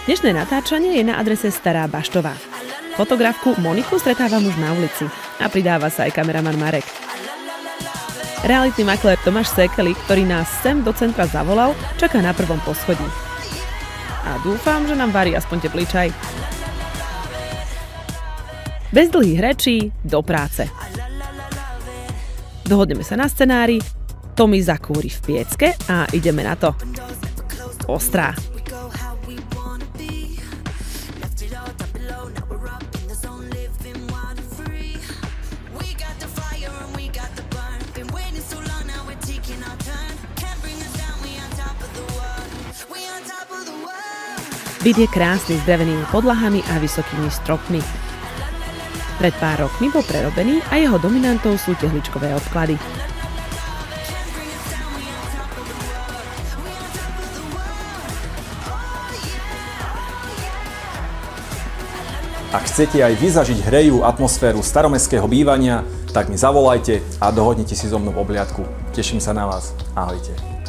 Dnešné natáčanie je na adrese Stará Baštová. Fotografku Moniku stretávam už na ulici a pridáva sa aj kameraman Marek. Realitný maklér Tomáš Sekeli, ktorý nás sem do centra zavolal, čaká na prvom poschodí. A dúfam, že nám varí aspoň teplý čaj. Bez dlhých rečí, do práce. Dohodneme sa na scenári, Tomi zakúri v piecke a ideme na to. Ostrá. Byt je krásny s drevenými podlahami a vysokými stropmi. Pred pár rokmi bol prerobený a jeho dominantou sú tehličkové obklady. Ak chcete aj vy zažiť hrejú atmosféru staromestského bývania, tak mi zavolajte a dohodnite si so mnou obhliadku. Teším sa na vás. Ahojte.